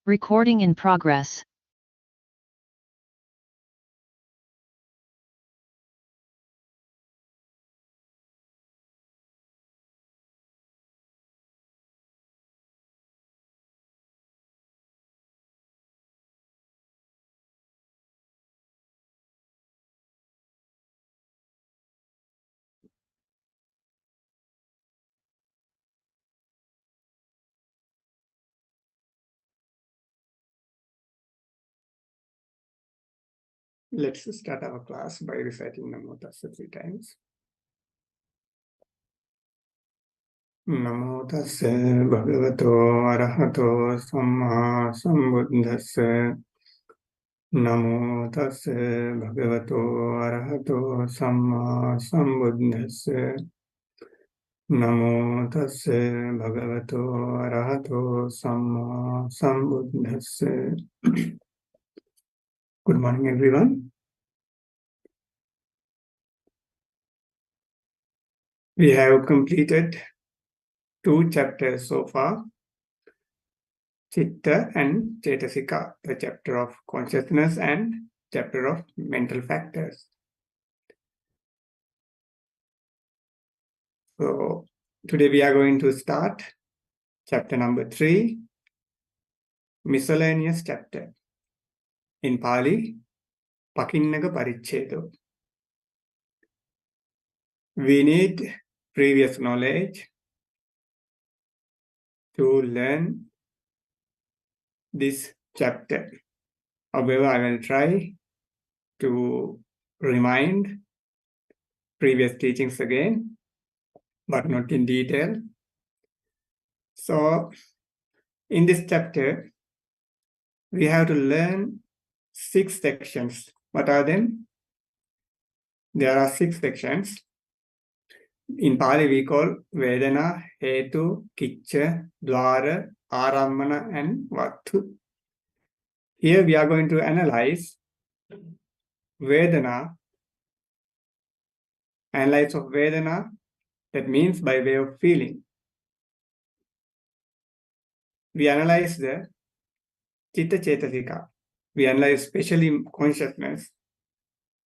Recording in progress. Let's start our class by reciting Namo Tassa 3 times. Namo Tassa Bhagavato Arahato Samma Sambuddhassa. Namo Tassa Bhagavato Arahato Samma Sambuddhassa. Namo Tassa Bhagavato Arahato Samma Sambuddhassa. Good morning, everyone. We have completed 2 chapters so far, Chitta and Cetasika, the chapter of consciousness and chapter of mental factors. So today we are going to start chapter number 3, Miscellaneous chapter. In Pali, Pakiṇṇakaparicchedo. We need previous knowledge to learn this chapter. However, I will try to remind previous teachings again, but not in detail. So, in this chapter, we have to learn 6 sections. What are them? There are 6 sections. In Pali, we call Vedana, Hetu, Kicca, Dvara, Arammana, and Vattu. Here we are going to analyze Vedana, analyze of Vedana, that means by way of feeling. We analyze the Chitta Cetasika. We analyze especially consciousness.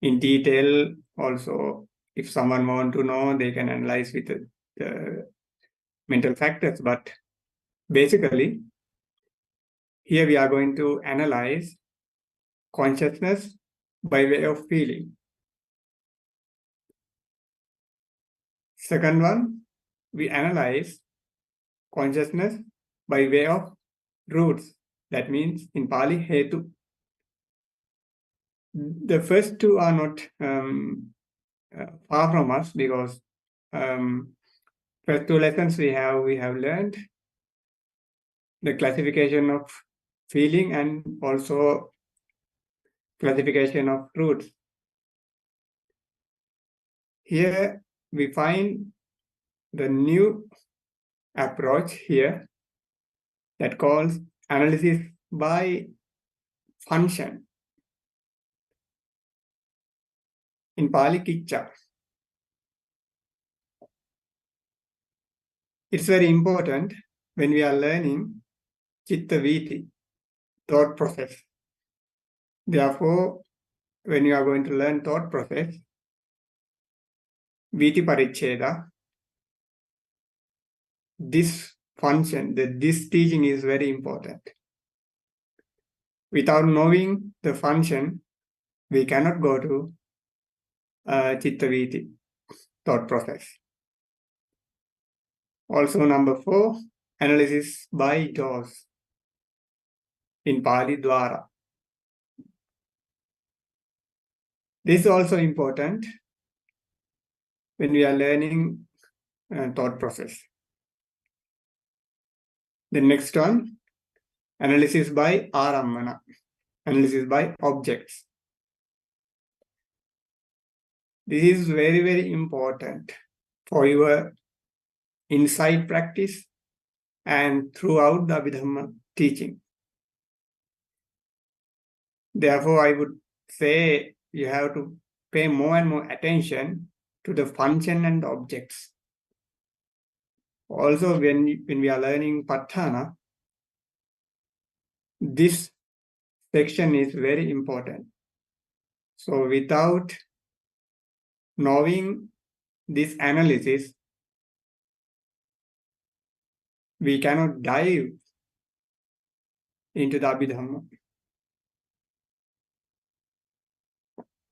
In detail also, if someone wants to know, they can analyze with the mental factors. But basically, here we are going to analyze consciousness by way of feeling. Second one, we analyze consciousness by way of roots. That means in Pali, Hetu. The first 2 are not far from us because first 2 lessons we have learned the classification of feeling and also classification of roots. Here we find the new approach here that calls analysis by function. In Pali, Kicca. It's very important when we are learning Chitta Viti, thought process. Therefore, when you are going to learn thought process, Viti Paricceda, this function, this teaching is very important. Without knowing the function, we cannot go to Chitta Viti, thought process. Also, number 4, analysis by doors. In Pali, Dvara. This is also important when we are learning thought process. The next one, analysis by Arammana, analysis by objects. This is very, very important for your insight practice and throughout the Abhidhamma teaching. Therefore, I would say you have to pay more and more attention to the function and objects. Also, when we are learning Patthana, this section is very important. So without knowing this analysis, we cannot dive into the Abhidhamma.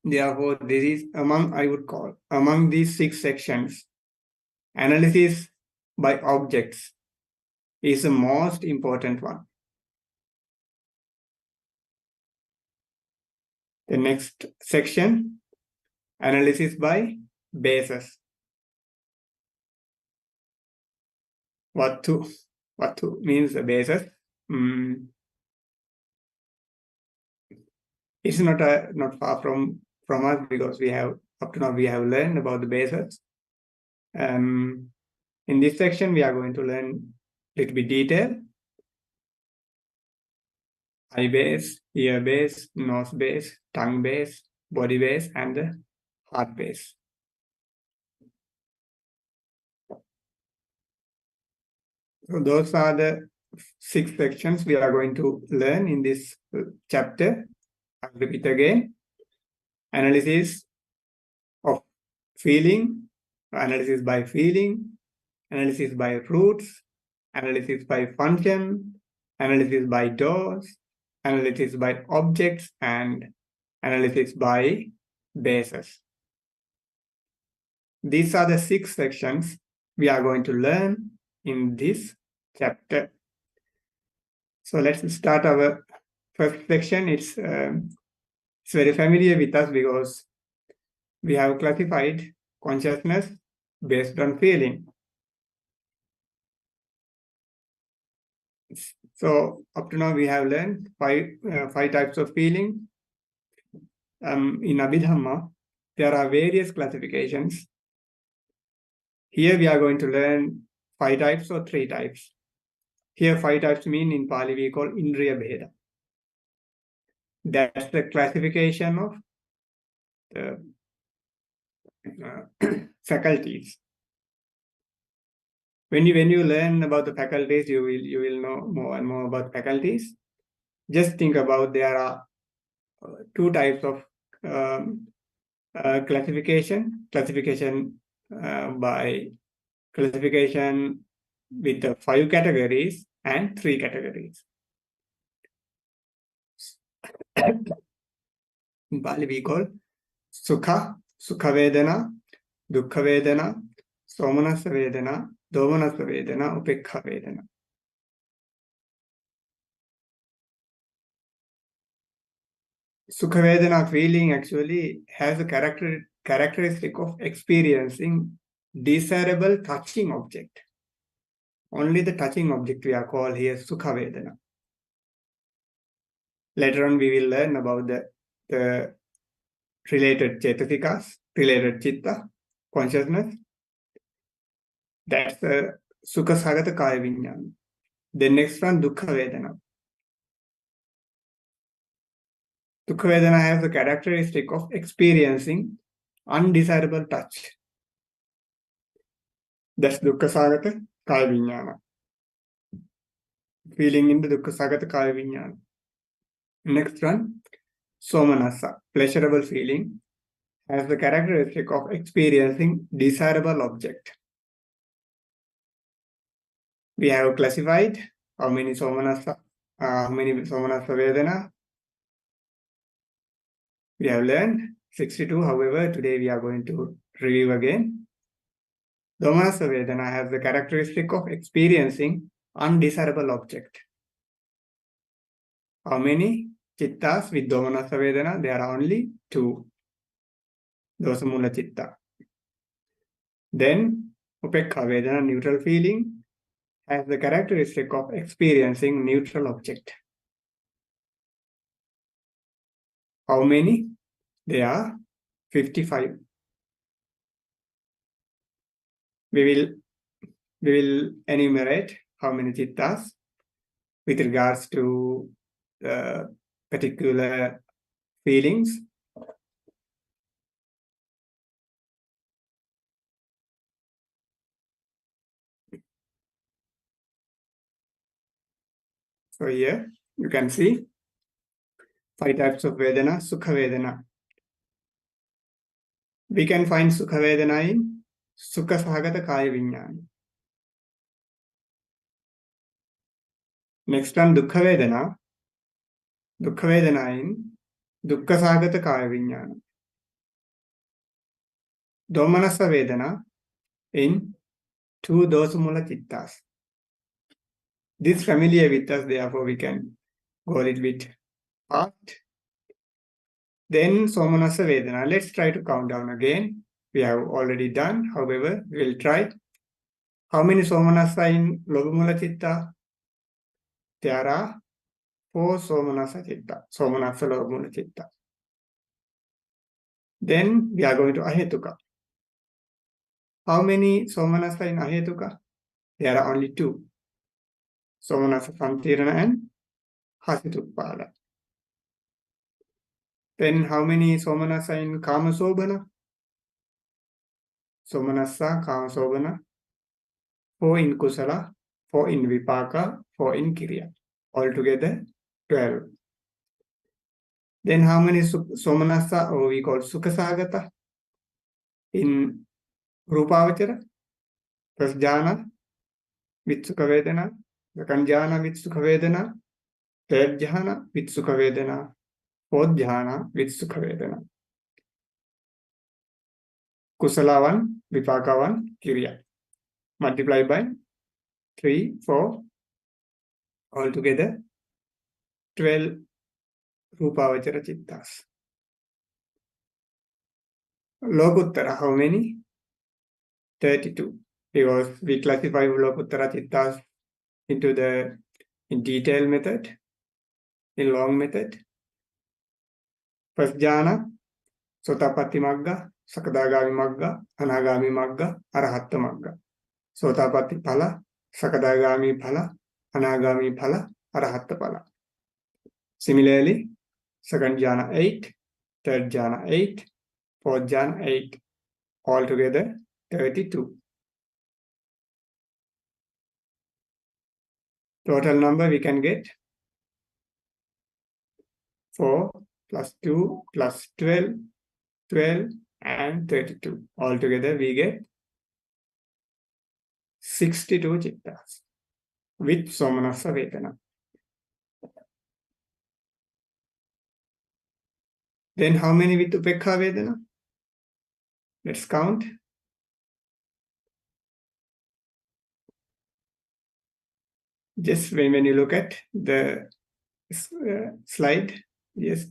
Therefore, this is among these 6 sections, analysis by objects is the most important one. The next section, analysis by bases. Vattu means the basis. It's not far from us, because up to now we have learned about the bases. In this section, we are going to learn a little bit detail. Eye base, ear base, nose base, tongue base, body base, and the heart base. So those are the 6 sections we are going to learn in this chapter. I'll repeat again. Analysis of feeling, analysis by feeling, analysis by roots, analysis by function, analysis by doors, analysis by objects, and analysis by bases. These are the 6 sections we are going to learn in this chapter. So let's start our first section. It's very familiar with us, because we have classified consciousness based on feeling. So up to now we have learned 5 types of feeling. In Abhidhamma, there are various classifications. Here we are going to learn 5 types or 3 types. Here 5 types mean, in Pali we call Indriya Bheda. That's the classification of the faculties. When you learn about the faculties, you will know more and more about faculties. Just think about, there are 2 types of classification with the 5 categories and 3 categories. In Pali we call Sukha Vedana, Dukkha Vedana, Somanassa Vedana, Domanassa Vedana, Upekha Vedana. Sukha Vedana feeling actually has a characteristic of experiencing desirable touching object. Only the touching object we are called here Sukha Vedana. Later on we will learn about the related cetasikas, related chitta, consciousness. That's the Sukha Sagata Kaya Viññāna. The next one, Dukkha Vedana. Dukkha Vedana has the characteristic of experiencing undesirable touch. That's Dukkha Sagata Kaya Viññāna. Feeling in the Dukkha Sagata Kaya Viññāna. Next one, Somanassa, pleasurable feeling, has the characteristic of experiencing desirable object. We have classified how many Somanassa Vedana. We have learned 62. However, today we are going to review again. Domanassa Vedana has the characteristic of experiencing undesirable object. How many chittas with Domanassa Vedana? There are only 2. Dosamula chitta. Then Upekha Vedana, neutral feeling, has the characteristic of experiencing neutral object. How many? There are 55. We will enumerate how many chittas with regards to the particular feelings. So here, You can see 5 types of Vedana, Sukha Vedana. We can find Sukha Vedana in Sukha Sahagata Kaya Viññāna. Next one, Dukkha Vedana. Dukkha Vedana in Dukkha Sahagata Kaya Viññāna. Domanassa Vedana in 2 Dosamula Chittas. This is familiar with us, therefore we can go a little bit fast. Then Somanassa Vedana. Let's try to count down again. We have already done. However, we will try. How many Somanassa in Lobamula Chitta? There are 4 Somanassa Chitta. Somanassa Lobamula Chitta. Then we are going to Ahetuka. How many Somanassa in Ahetuka? There are only 2. Somanassa Santirana and Hasituppala. Then how many Somanassa in Kamasobhana? Somanassa, Kamasobhana. 4 in Kusala, 4 in Vipaka, 4 in Kiriya. Altogether 12. Then how many Somanassa, or we call Sukhasagata, in Rupavachara? First jhana with Sukha Vedana, second jhana with Sukha Vedana, third jhana with Sukha Vedana, fourth jhana with Sukha Vedana. Kusala 1, Vipaka 1, Kiriya. Multiply by 3, 4, altogether 12 Rupavachara Chittas. Lokuttara, how many? 32. Because we classify Lokuttara Chittas into the in detail method, in long method. First jhana, Sotapatti Magga, Sakadagami Magga, Anagami Magga, Arahatta Magga. Sotapatti Phala, Sakadagami Phala, Anagami Phala, Arahatta Phala. Similarly, second jhana 8, third jhana 8, fourth jhana 8, altogether 32. Total number we can get 4 plus 2 plus 12, 12 and 32. Altogether we get 62 Chittas with Somanassa Vedana. Then how many with Upekha Vedana? Let's count. Just when you look at the slide, yes,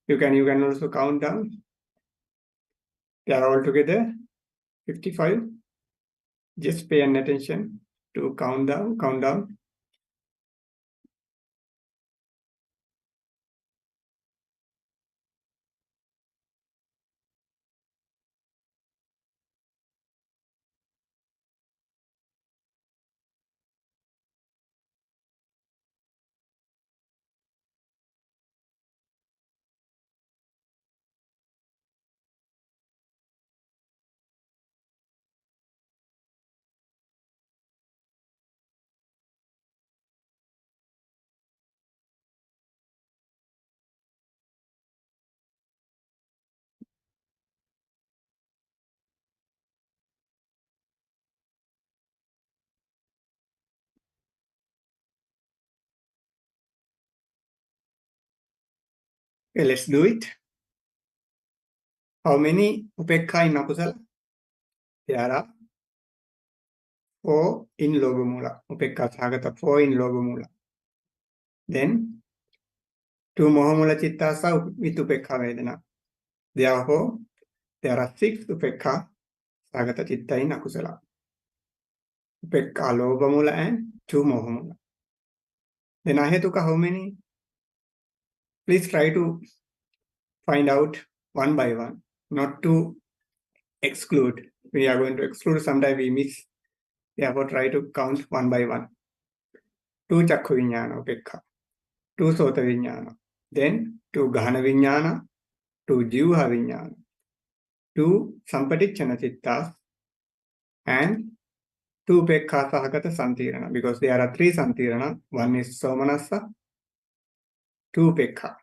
you can also count down. They are all together 55. Just pay attention to count down. Okay, let's do it. How many Upekha in Akusala? There are 4 in Lobamula. Upekha Sagata 4 in Lobamula. Then 2 Mohamula Chittasa with Upekha Vedana. Therefore, there are 6 Upekha Sagata Chitta in Akusala. Upekha Lobamula and 2 Mohamula. Then Ahetuka, how many? Please try to find out one by one, not to exclude. We are going to exclude, sometimes we miss. Therefore, try to count one by one. 2 Chakku Viññāna Upekha, 2 Sota Viññāna, then 2 Gahana Viññāna, 2 Jivha Viññāna, 2 Sampatichana Chittas, and 2 Upekha Sahagata Santirana, because there are 3 Santirana. One is Somanassa, two Upekkha.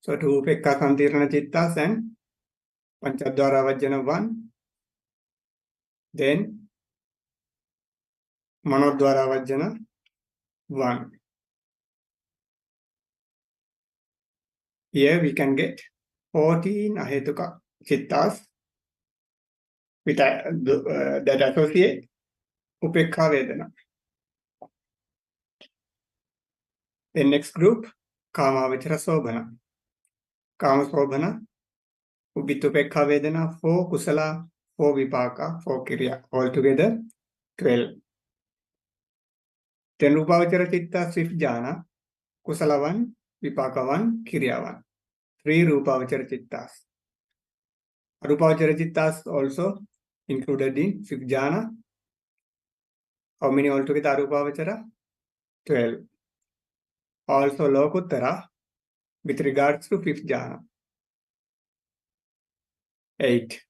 So two Upekkha Santirana Chittas and Panchadvara Vajjana 1. Then Manodvara Vajjana 1. Here we can get 14 Ahetuka Chittas with, that associate Upekkha Vedana. The next group, Kama Vichara Sobhana. Kama Sobhana, with Upekkha Vedana, 4 Kusala, 4 Vipaka, 4 Kriya. Altogether 12. Then Rupavachara Chitta, 5th Jhana, Kusala 1, Vipaka 1, Kriya 1. 3 Rupavachara Chittas. Rupavachara Chittas also included in 5th Jhana. How many altogether Rupavachara? 12. Also Lokuttara with regards to 5th Jhana. 8.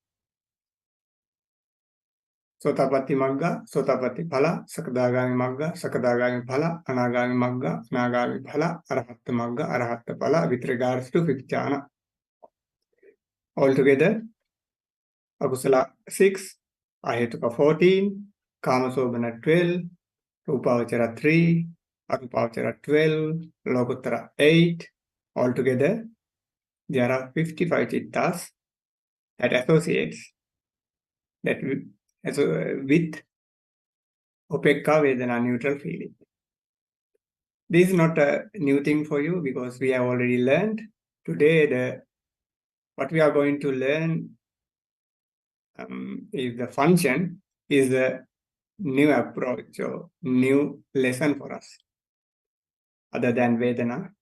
Sotapatti Magga, Sotapatti Phala, Sakadagami Magga, Sakadagami Phala, Anagami Magga, Anagami Phala, Arahatta Magga, Arahatta Phala with regards to 5th Jhana. Altogether, Akusala 6, Ahetuka 14, Kamasobhana 12, Rupavachara 3, Arupavachara 12, Lokuttara 8. Altogether, there are 55 Chittas that associates that with Upekkha Vedana neutral feeling. This is not a new thing for you because we have already learned. Today, what we are going to learn is the function, is the new approach or new lesson for us, other than Vedana.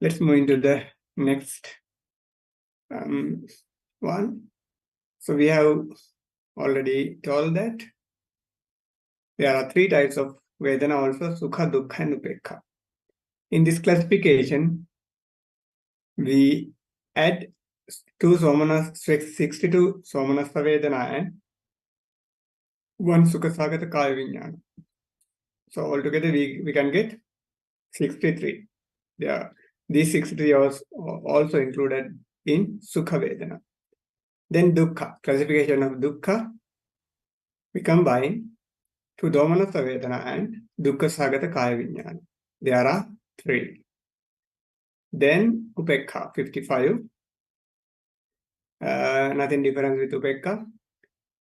Let's move into the next one. So we have already told that there are 3 types of Vedana also, Sukha, Dukkha and Upekkha. In this classification, we add 62 Somanasa Vedana and 1 Sukha-Sagata Kaya Vijnana. So altogether we can get 63. Yeah, these 63 are also included in Sukha Vedana. Then Dukkha, classification of Dukkha, we combine 2 Domanasa Vedana and Dukkha-Sagata Kaya Vijnana. There are 3. Then Upekkha, 55. Nothing difference with Upekkha.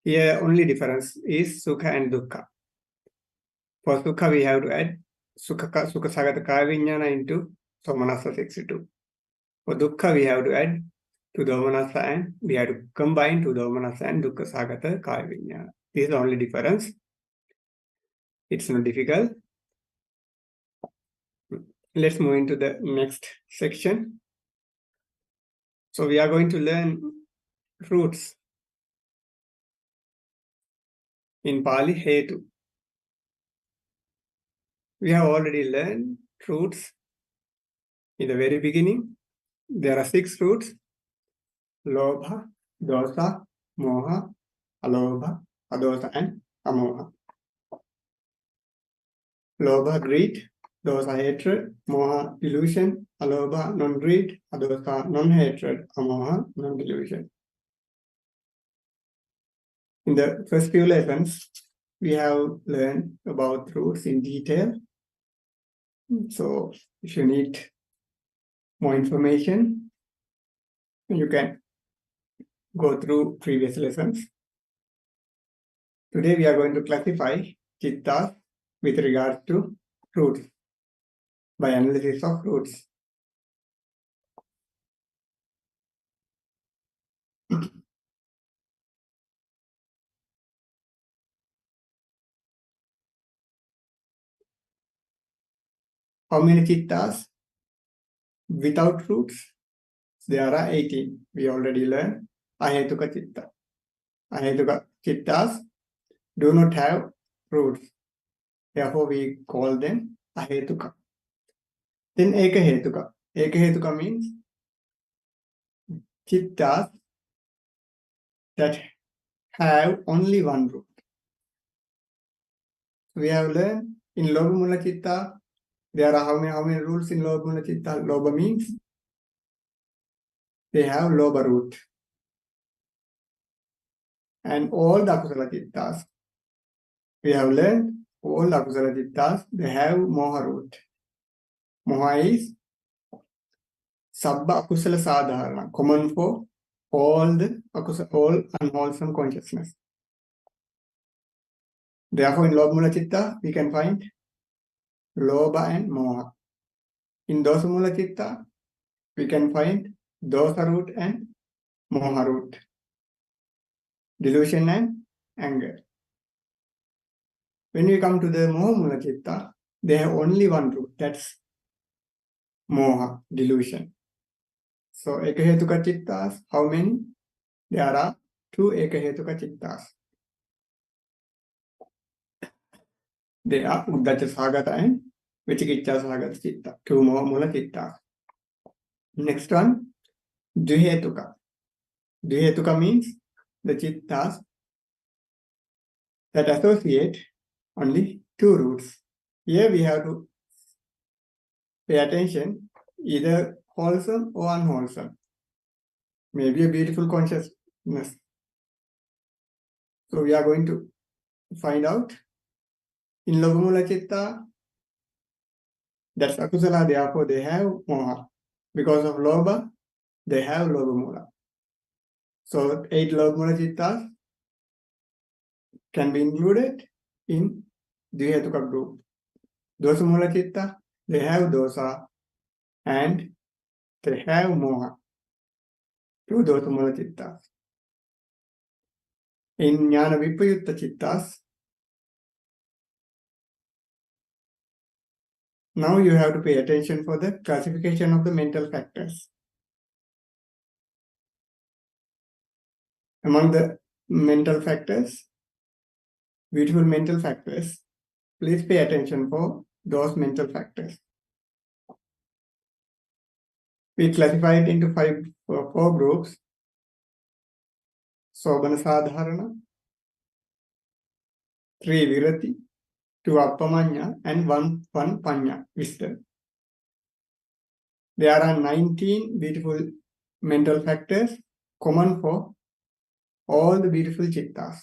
Here only difference is Sukha and Dukkha. For Sukha we have to add Sukha-Sagata Kaya Vijnana into Somanasa 62. For Dukkha we have to add 2 Domanasa and we have to combine 2 Domanasa and Dukkha-Sagata Kaya Vijnana. This is the only difference. It's not difficult. Let's move into the next section. So we are going to learn roots. In Pali, Hetu. We have already learned roots in the very beginning. There are 6 roots: Lobha, Dosa, Moha, Alobha, Adosa, and Amoha. Lobha, greed; Dosa, hatred; Moha, delusion; Alobha, non-greed; Adosa, non-hatred; Amoha, non-delusion. In the first few lessons, we have learned about roots in detail. So if you need more information, you can go through previous lessons. Today we are going to classify Chittas with regard to roots by analysis of roots. How many Chittas without roots? There are 18. We already learned Ahetuka Chitta. Ahetuka Chittas do not have roots. Therefore, we call them Ahetuka. Then Ekahetuka. Ekahetuka means Chittas that have only one root. we have learned in Lobha Mula Citta, there are how many rules in Lobha Mula Citta? Lobha means they have Lobha root. And all the Akusala Cittas, we have learned all the Akusala Cittas, they have Moha root. Moha is Sabba Akusala Sadharana, common for all the all unwholesome consciousness. Therefore, in Lobha Mula Citta, we can find Lobha and Moha. In Dosa Mula Citta, we can find Dosa root and Moha root. Delusion and anger. When we come to the Moha Mula Citta, they have only one root, that's Moha, delusion. So, Ekahetuka Cittas, how many? There are 2 Ekahetuka Cittas. They are Uddhacca Saṅgaha and Vicikicca Saṅgaha Citta, 2 Moha Mula Cittas. Next one, Dvihetuka. Dvihetuka means the Cittas that associate only 2 roots. Here we have to pay attention, either wholesome or unwholesome. Maybe a beautiful consciousness. So we are going to find out in Lobha Mula Citta, that's Akusala, therefore they have Moha. Because of Lobha, they have Lobha Mula. So 8 Lobha Mula Cittas can be included in Dvihetuka group. Dosa Mula Citta, they have Dosa and they have Moha. 2 Dosa Mula Cittas. In Jnana Vipayutta Cittas, now you have to pay attention for the classification of the mental factors. Among the mental factors, beautiful mental factors, please pay attention for those mental factors. We classify it into 4 groups. Sobhana Sadharana, 3 Virati, 2 Appamanya, and 1 Panya, wisdom. There are 19 beautiful mental factors common for all the beautiful Cittas.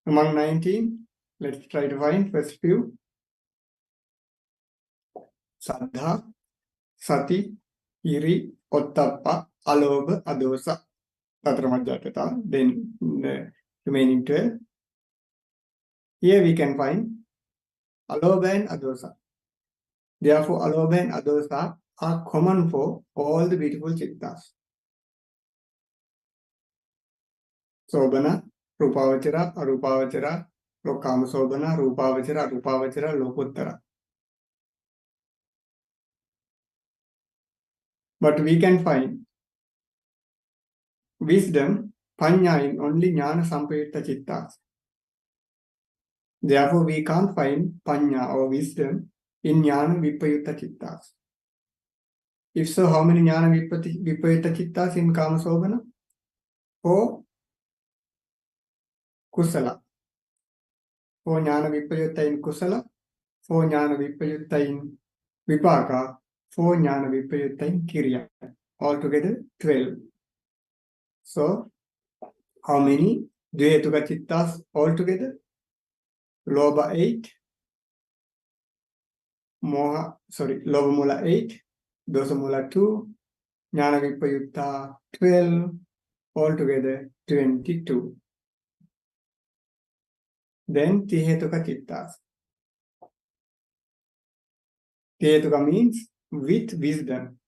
Among 19, let's try to find first few. Saddha, Sati, Hiri, Ottappa, Alobha, Adosa, Tatramadhyatata, then the remaining 12. Here we can find Alobha and Adosa. Therefore, Alobha and Adosa are common for all the beautiful Cittas. Sobhana, Rupavachara, Arupavachara, Lokama Sobhana, Rupavachara, Arupavachara, Lokuttara. But we can find wisdom, Panya in only Jnana Sampayutta Cittas. Therefore, we can't find Panya or wisdom in Jnana Vipayutta Cittas. If so, how many Jnana Vipayutta Cittas in Kama Sobhana? 4 Kusala. 4 Jnana Vipayutta in Kusala, 4 Jnana Vipayutta in Vipaka, 4 Jnana Vipayutta in Kiriya. Altogether 12. So, how many Dvihetuka Cittas altogether? Lobha 8, Lobha Mula 8, Dosa Mula 2, Jnana Vipayutta 12, altogether 22. Then Tihetuka Cittas. Tihetuka means with wisdom.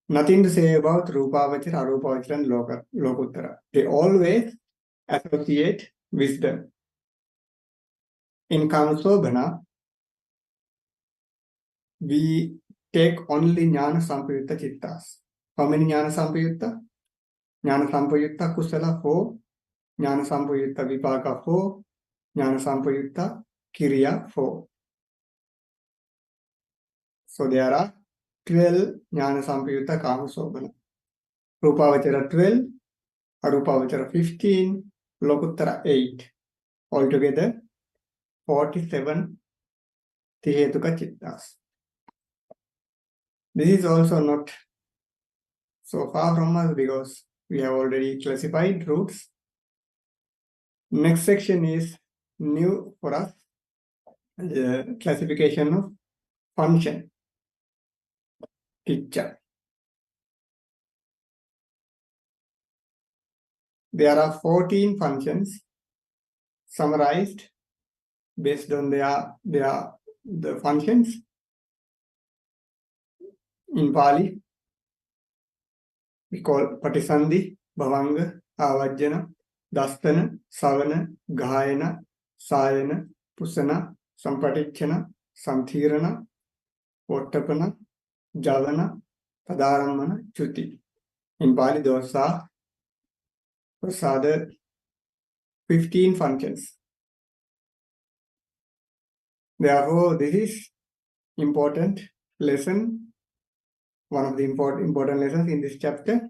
Nothing to say about Rupavachara, Arupavachara and Lokuttara. They always associate wisdom. In Kamasobhana, we take only Jnana Sampayutta Cittas. How many Jnana Sampayutta? Jnana Sampayutta Kusala 4, Jnana Sampayutta Vipaka 4, Jnana Sampayutta Kiriya 4. So there are 12 Jnana Sampayutta Kamasobhana. Rupavachara 12, Arupavachara 15, Lokuttara 8. Altogether 47 Tihetuka Chittas. This is also not so far from us because we have already classified roots. Next section is new for us, the classification of function, Kicca. There are 14 functions summarized based on the functions in Pali. We call Patisandhi, Bhavanga, Avajjana, Dastana, Savana, Gayana, Sayana, Pusana, Sampatichana, Samthirana, Vottapana, Javana, Tadaramana, Chuti. In Pali, those are the 15 functions. Therefore, this is important lesson, one of the important lessons in this chapter.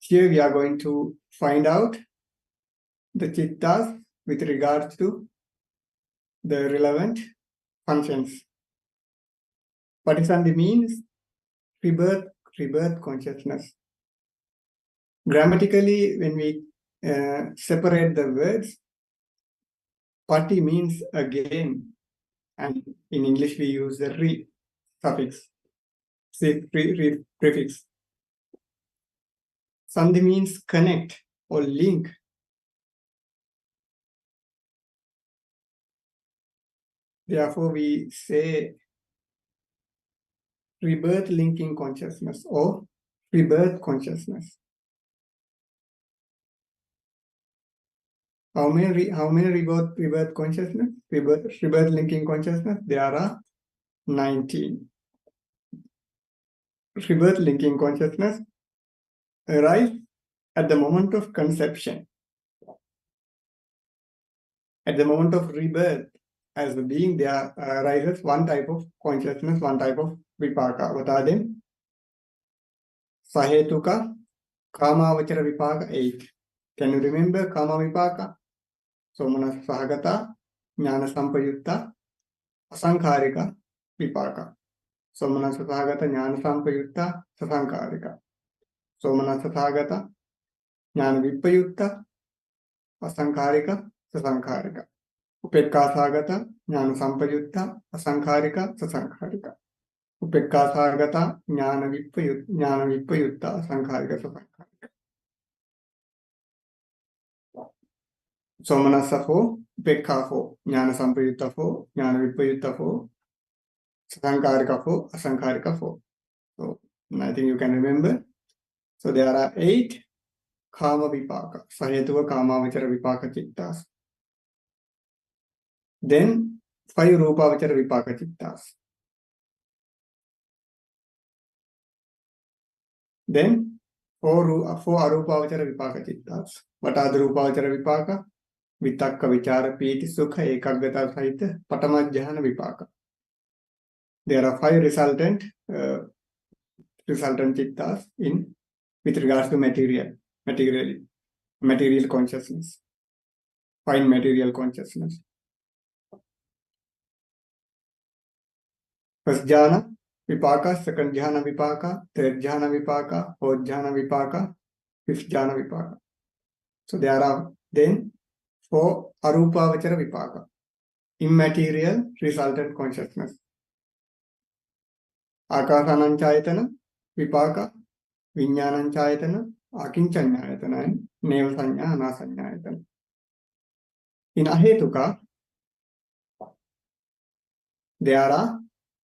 Here we are going to find out the chittas with regards to the relevant functions. Patisandhi means rebirth consciousness. Grammatically, when we separate the words, pati means again, and in English we use the re suffix, prefix. Sandhi means connect or link. Therefore, we say rebirth linking consciousness or rebirth consciousness. How many rebirth consciousness? Rebirth linking consciousness? There are 19. Rebirth linking consciousness arise at the moment of conception. At the moment of rebirth, as the being, there arises one type of consciousness, one type of vipaka. What are them? Sahetuka, Kamavachara vipaka 8. Can you remember Kama vipaka? Somana Sahagata, Jnana Sampayutta, Asaṅkārika vipaka. Somana Sahagata, Jnana Sampayutta, Sasaṅkārika. Somana Sahagata, Jnana Vipayutta, Asaṅkārika, Sasaṅkārika. Upekka Sahagata, Jnana Sampayutta, Asaṅkārika, Sasaṅkārika. Upekka Sahagata, Jnana Vipayutta, Asaṅkārika, Sasaṅkārika. Somanasa for, Upekka for, Jnana Sampayutta for, Jnana Vipayutta for, Sasaṅkārika for, Asaṅkārika for. So I think you can remember. So there are 8 Kama vipaka, Sahetuka Kamavachara vipaka chittas. Then 5 Rupavachara vipaka chittas. Then 4 Arupavachara vipaka chittas. What are the Rupavachara vipaka? Vitakka, Vichara, Pīti, Sukha, Ekaggata, Sahita, Patamajjhana vipaka. There are 5 resultant chittas with regards to material consciousness, fine material consciousness. First jhana vipaka, second jhana vipaka, third jhana vipaka, fourth jhana vipaka, fifth jhana vipaka. So there are then 4 arupavachara vipaka, immaterial resultant consciousness. Akasananchayatana vipaka, viññānañchayatana, akinchanyayatana, and nevasanya, anasanyayatana. In ahetuka, there are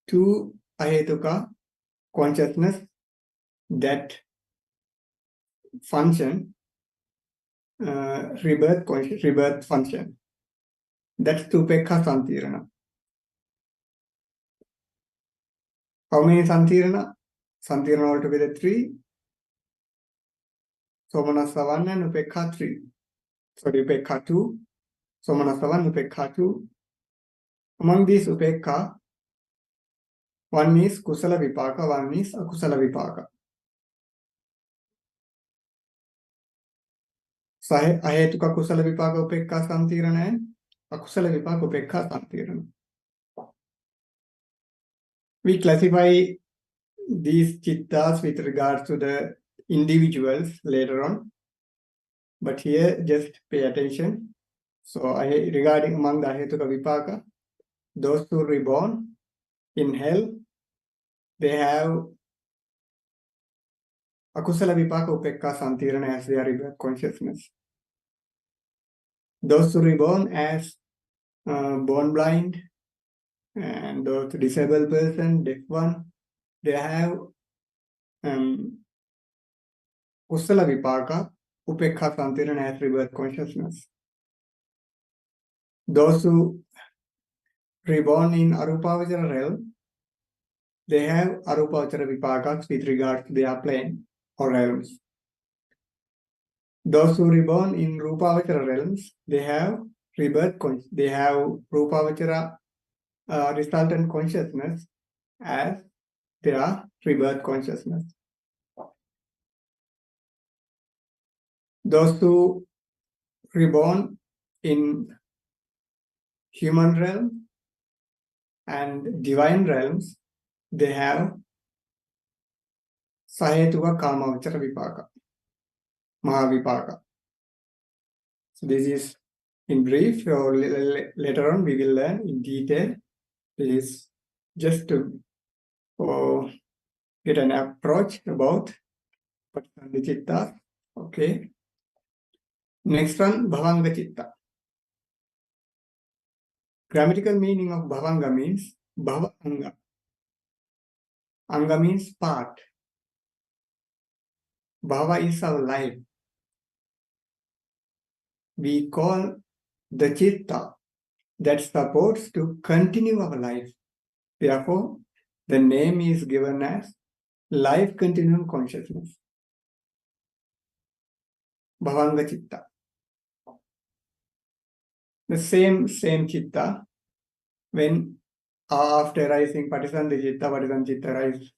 2 ahetuka consciousness that function, rebirth function. That's Tupekha Santirana. How many Santirana? Santirana altogether 3. Somanasa 1 and Upekha 3. Sorry, Upekha 2. Somanasa 1, Upekha 2. Among these Upekha, one is Kusala Vipaka, one is Akusala Vipaka. Ahetuka kusala vipaka upekka santirana and akusala vipaka upekka santirana. We classify these chittas with regards to the individuals later on, but here just pay attention. So regarding among the Ahetuka vipaka, those who are reborn in hell, they have akusala vipaka upekka santirana as their rebirth consciousness. Those who are reborn as born blind and those disabled person, deaf one, they have kusala vipaka upekka santirana as rebirth consciousness. Those who reborn in arupavachara realm, they have arupavachara vipakas with regard to their plane or realms. Those who reborn in rupavachara realms, they have rebirth, they have rupavachara resultant consciousness as their rebirth consciousness. Those who reborn in human realm and divine realms, they have sahetuka kamavachara vipaka, mahavipaka. So this is in brief, or later on we will learn in detail. This is just to get an approach about Pakiṇṇaka chitta. Okay. Next one, bhavanga chitta. Grammatical meaning of bhavanga means bhava anga. Anga means part. Bhava is our life. We call the chitta that supports to continue our life. Therefore, the name is given as life continuum consciousness. Bhavanga chitta. The same chitta, when after rising patisandhi chitta rise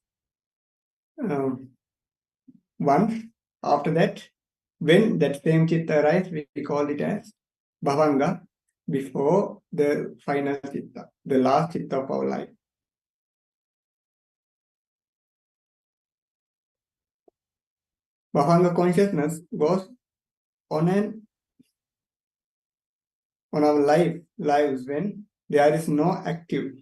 once. After that, when that same chitta arises, we call it as bhavanga before the final chitta, the last chitta of our life. Bhavanga consciousness goes on our lives when there is no active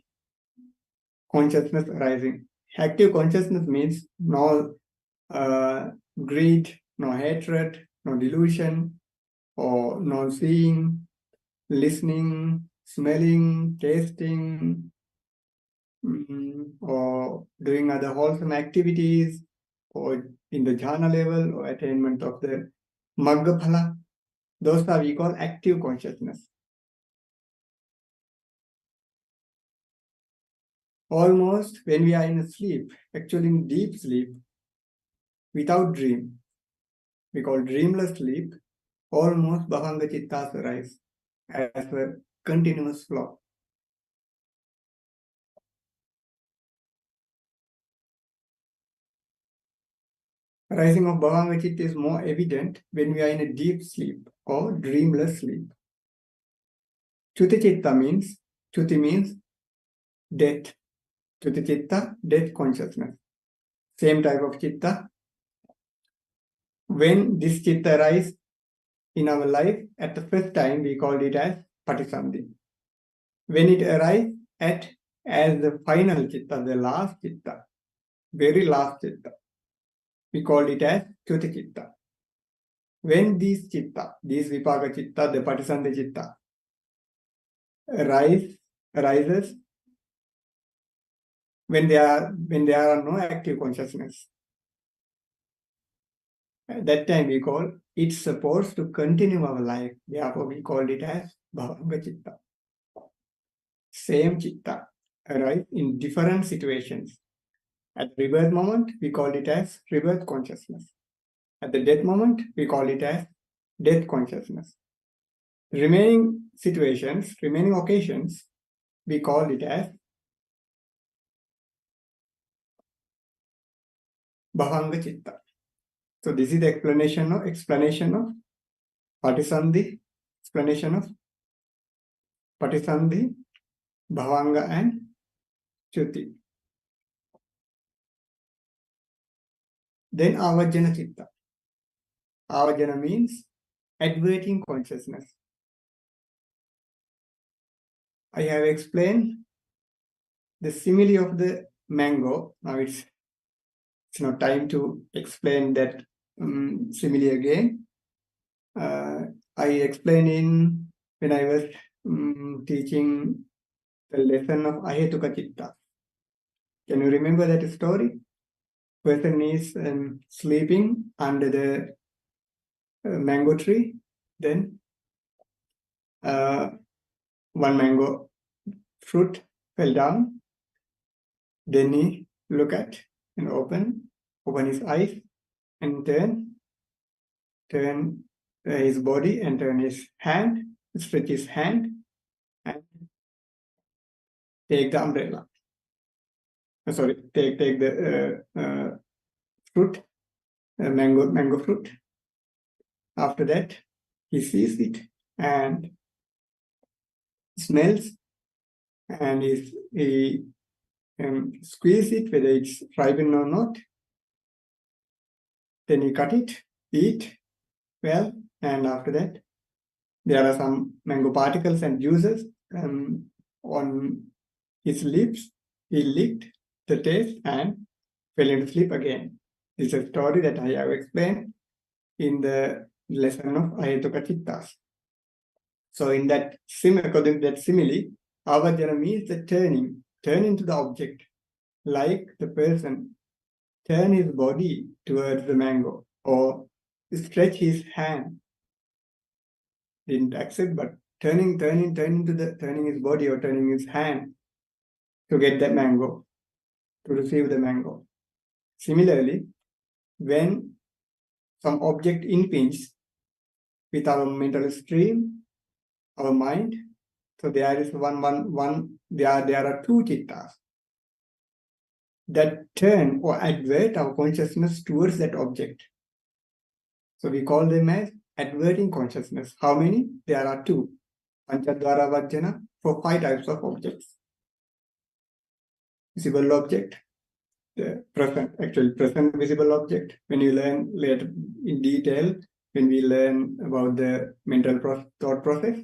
consciousness arising. Active consciousness means no greed, no hatred, no delusion, or no seeing, listening, smelling, tasting, or doing other wholesome activities, or in the jhana level, or attainment of the magga phala. Those are we call active consciousness. Almost when we are in sleep, actually in deep sleep, without dream, we call dreamless sleep, almost bhavanga chittas arise as a continuous flow. Rising of bhavanga chitta is more evident when we are in a deep sleep or dreamless sleep. Chuti chitta means death. Chuti chitta, death consciousness. Same type of chitta. When this chitta arises in our life, at the first time we call it as patisandhi. When it arrives as the final chitta, the last chitta, very last chitta, we call it as chuti chitta. When these vipaka chitta, the patisandhi chitta, arises when there are no active consciousness. At that time we call it supposed to continue our life. Therefore we call it as bhavanga chitta. Same chitta arise in different situations. At the rebirth moment, we call it as rebirth consciousness. At the death moment, we call it as death consciousness. Remaining situations, remaining occasions, we call it as bhavanga chitta. So this is the explanation of Patisandhi, explanation of Patisandhi, Bhavanga and Chuti. Then Avajjana Chitta. Avajjana means adverting consciousness. I have explained the simile of the mango. Now it's not time to explain that simile again. I explained when I was teaching the lesson of Ahetuka Chitta. Can you remember that story? Person is sleeping under the mango tree. Then one mango fruit fell down. Then he look at and open his eyes and turn his body and turn his hand, stretch his hand and take the umbrella. Take the fruit, mango fruit. After that, he sees it and smells and he squeeze it, whether it's ripen or not. Then he cut it, eat well, and after that, there are some mango particles and juices on his lips. He licked the taste and fell into sleep again. This is a story that I have explained in the lesson of Ahetuka Chittas. So in that according to that simile, avajjana means the turn into the object, like the person turn his body towards the mango or stretch his hand. Didn't accept, but turning his body or turning his hand to get that mango, to receive the mango. Similarly, when some object impinges with our mental stream, our mind, so there is there are two chittas that turn or advert our consciousness towards that object. So we call them as adverting consciousness. How many? There are two. Panchadvara Vajjana for 5 types of objects. Visible object, the present visible object. When you learn later in detail, when we learn about the mental thought process,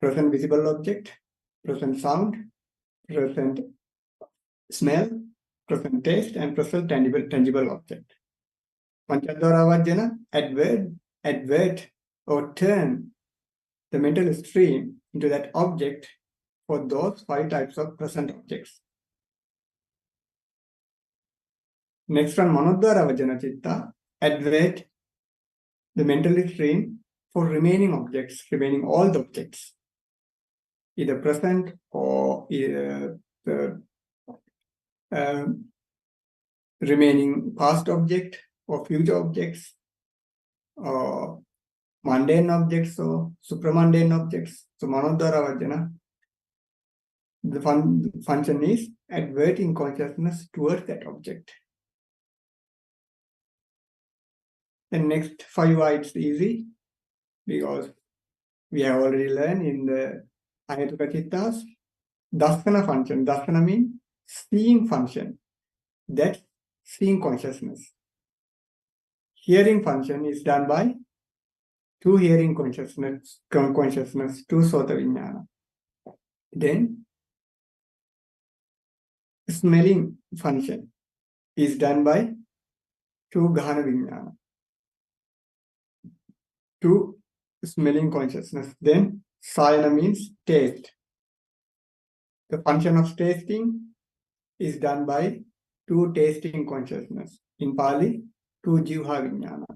present visible object, present sound, present smell, present taste, and present tangible object. Panchadvara Vajjana advert or turn the mental stream into that object for those 5 types of present objects. Next one, Manodvara Vajjana Chitta, advert the mental stream for remaining all the objects, either present or either the remaining past object or future objects or mundane objects or supramundane objects. So Manodvara Vajjana, the function is adverting consciousness towards that object. The next 5 are easy because we have already learned in the Ahetuka Chittas. Dasana function. Dasana means seeing function. That's seeing consciousness. Hearing function is done by 2 hearing consciousness, 2 sota vijnana. Then smelling function is done by 2 ghana vijnana. 2 smelling consciousness. Then sayana means taste. The function of tasting is done by 2 tasting consciousness. In Pali, 2 jivha vijnana.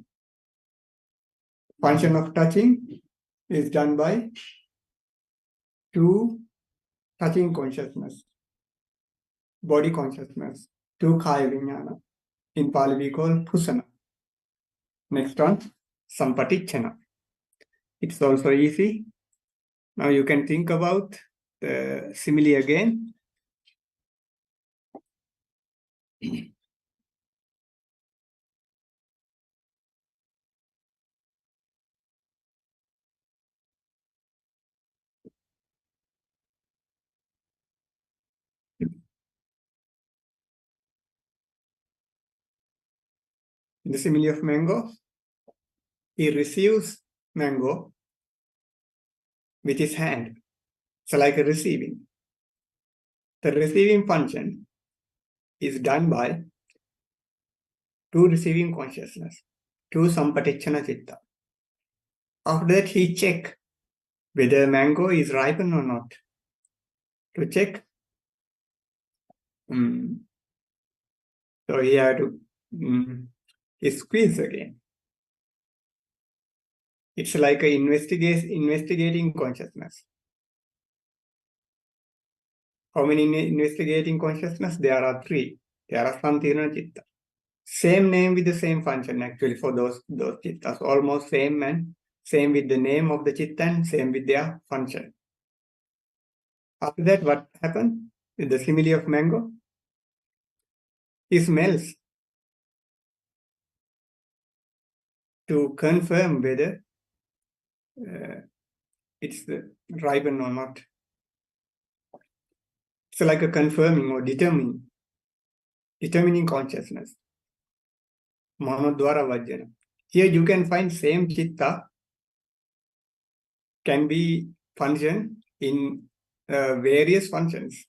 Function of touching is done by 2 touching consciousness. Body consciousness, 2 kaya vijnana. In Pali we call pusana. Next one, sampatichana. It's also easy. Now you can think about the simile again. the simile of mango, he receives mango with his hand. So like a receiving. The receiving function is done by two receiving consciousness, two sampatichana citta. After that, he check whether mango is ripened or not. To check, so he had to squeeze again. It's like a investigating consciousness. How many investigating consciousness? There are three. There are Santirana Citta. Same name with the same function actually for those Chittas. Almost same and same with the name of the Chitta and same with their function. After that, what happened with the simile of mango? He smells to confirm whether it's ripened or not. It's like a confirming or determining consciousness. Manodwara Vajjana. Here you can find same Chitta can be function in various functions.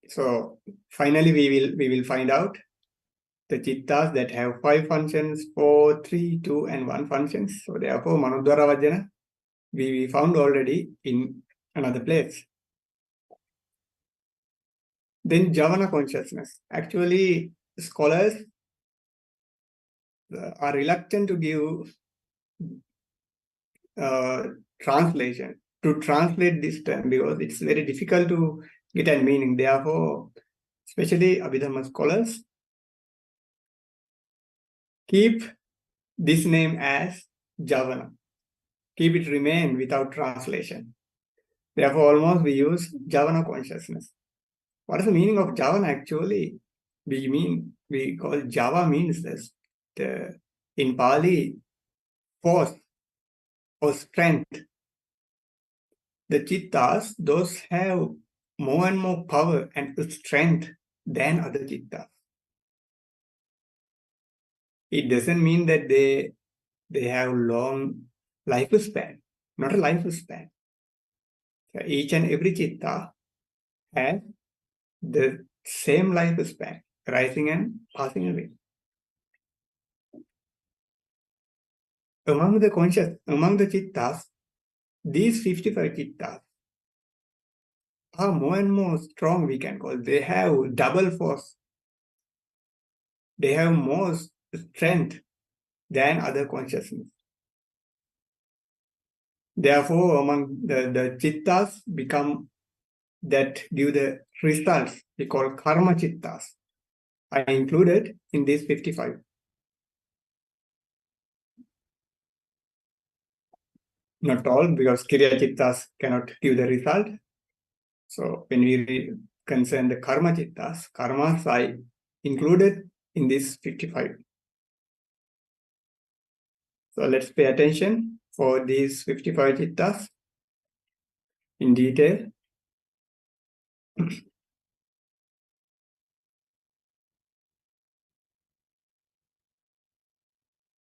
So finally we will find out the Chittas that have 5 functions, 4, 3, 2 and 1 functions. So therefore Manodwara Vajjana we found already in another place. Then Javana consciousness. Actually, scholars are reluctant to give translation, to translate this term because it's very difficult to get a meaning. Therefore, especially Abhidhamma scholars keep this name as Javana. Keep it remain without translation. Therefore, almost we use Javana consciousness. What is the meaning of Javana actually? We call Java means this. In Pali, force or strength. The Chittas, those have more and more power and strength than other Chittas. It doesn't mean that they have long lifespan, not a lifespan. So each and every Chitta has the same lifespan, rising and passing away. Among the Chittas, these 55 Chittas are more and more strong, we can call. They have double force. They have more strength than other consciousness. Therefore, among the Chittas become that give the results, we call karma Chittas, are included in these 55. Not all, because Kriya Chittas cannot give the result. So when we concern the karma Chittas, karmas are included in this 55. So let's pay attention for these 55 Chittas in detail.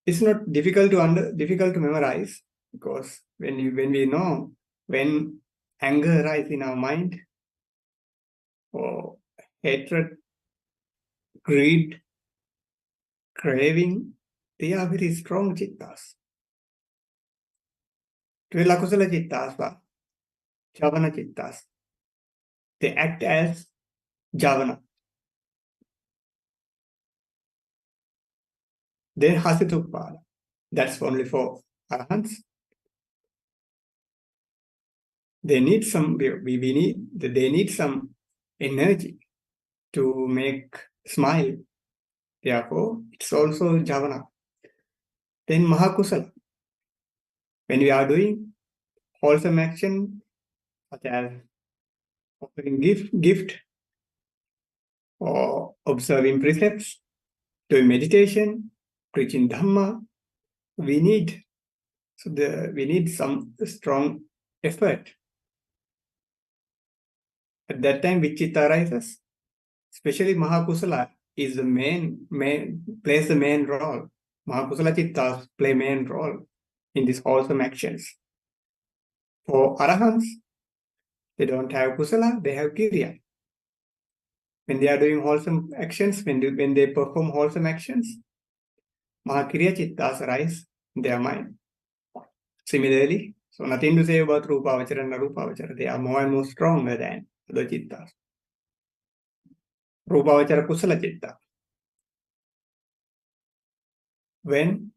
It's not difficult to memorize, because when we know when anger arises in our mind, or hatred, greed, craving, they are very strong Chittas. Lakusala Chittas, Javana Chittas, they act as Javana. Then Hasituppada, that's only for Arahants. They need some, they need some energy to make smile. Therefore, it's also Javana. Then Mahakusala. When we are doing wholesome action, such as offering gift, or observing precepts, doing meditation, preaching Dhamma, we need some strong effort. At that time, which Chitta arises, especially Mahakusala, is plays the main role. Mahakusala Chittas play main role in these wholesome actions. For Arahants, they don't have Kusala, they have Kiriya. When they are doing wholesome actions, when they perform wholesome actions, Mahakiriya Chittas arise in their mind. Similarly, so nothing to say about Rupavachara and Arupavachara. They are more and more stronger than the Chittas. Rupavachara Kusala Chitta. When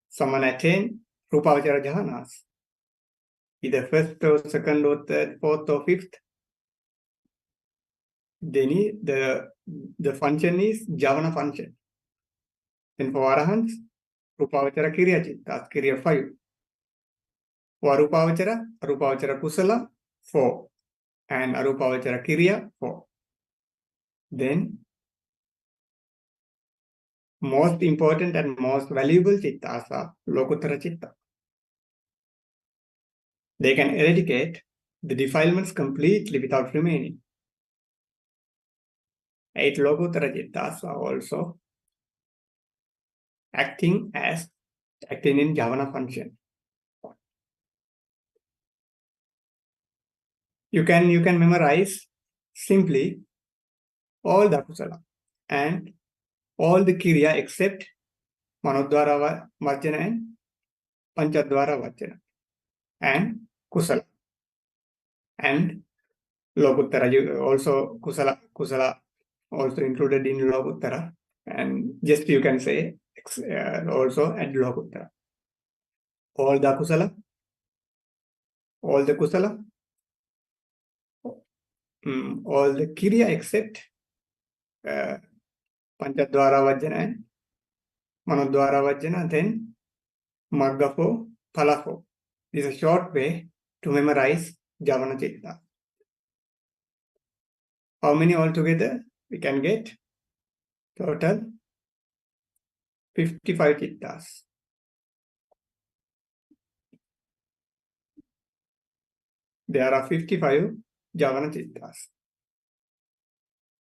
someone attains Rupavachara Jhanas, either first or second or third, fourth or fifth, they need the function is Javana function. And for Arahants, Rupavachara Kiriya Chitta, Kiriya 5. For Arupavachara Kusala 4. And Arupavachara Kiriya 4. Then, most important and most valuable Chittas are Lokuttara Chitta. They can eradicate the defilements completely without remaining. 8 Lokuttara Chittas are also acting in Javana function. You can memorize simply all the Kusala and all the Kiriya except Manodvara Vajjana and Panchadvara Vajjana and Kusala. And Lokuttara, also Kusala also included in Lokuttara, and just you can say also at Lokuttara. All the Kusala, all the Kiriya except Panchadvara Vajjana and Manodvara Vajjana, then Magga 4, Phala 4. This is a short way to memorize Javana Chitta. How many altogether we can get? Total 55 Chittas. There are 55 Javana Chittas.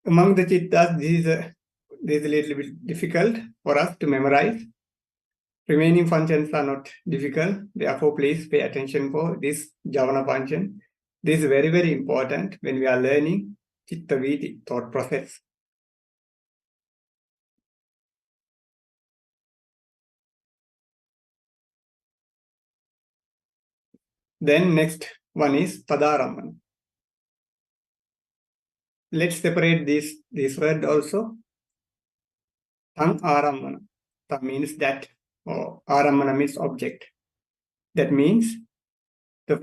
Among the Chittas, this is a little bit difficult for us to memorize. Remaining functions are not difficult. Therefore, please pay attention for this Javana function. This is very, very important when we are learning Chitta Viti, thought process. Then next one is Tadarammana. Let's separate this word also. Tam Arammana. That means that, or Arammana means object. That means the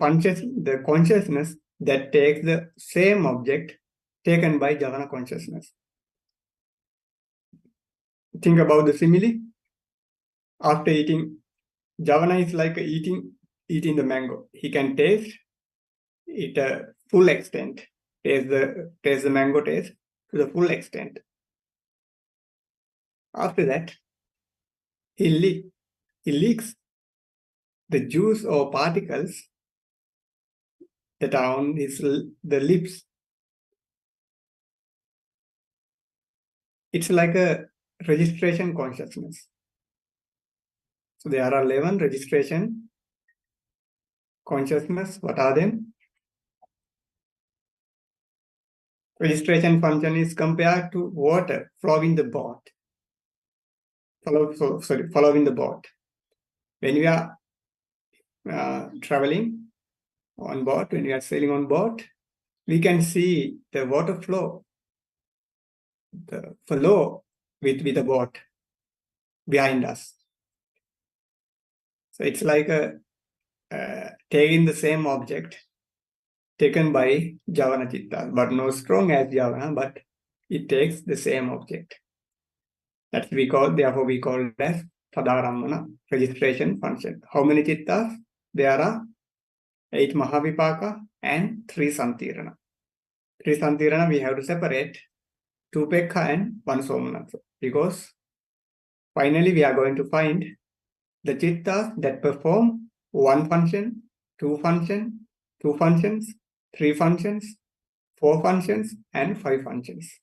consciousness that takes the same object taken by Javana consciousness. Think about the simile. After eating, Javana is like eating the mango. He can taste it a full extent. Taste the mango taste to the full extent. After that, he leaks the juice or particles that are on the lips. It's like a registration consciousness. So there are 11 registration consciousness. What are them? Registration function is compared to water following the boat. Following the boat. When we are traveling on boat, when we are sailing on boat, we can see the water flow, the flow with the boat behind us. So it's like taking the same object taken by Javana Chitta, but not strong as Javana, but it takes the same object. Therefore we call it as Tadarammana, registration function. How many Chittas? There are 8 Mahavipaka and 3 Santirana. 3 Santirana we have to separate 2 Pekha and 1 Somanatha, because finally we are going to find the Chittas that perform 1 function, 2 functions, 3 functions, 4 functions, and 5 functions.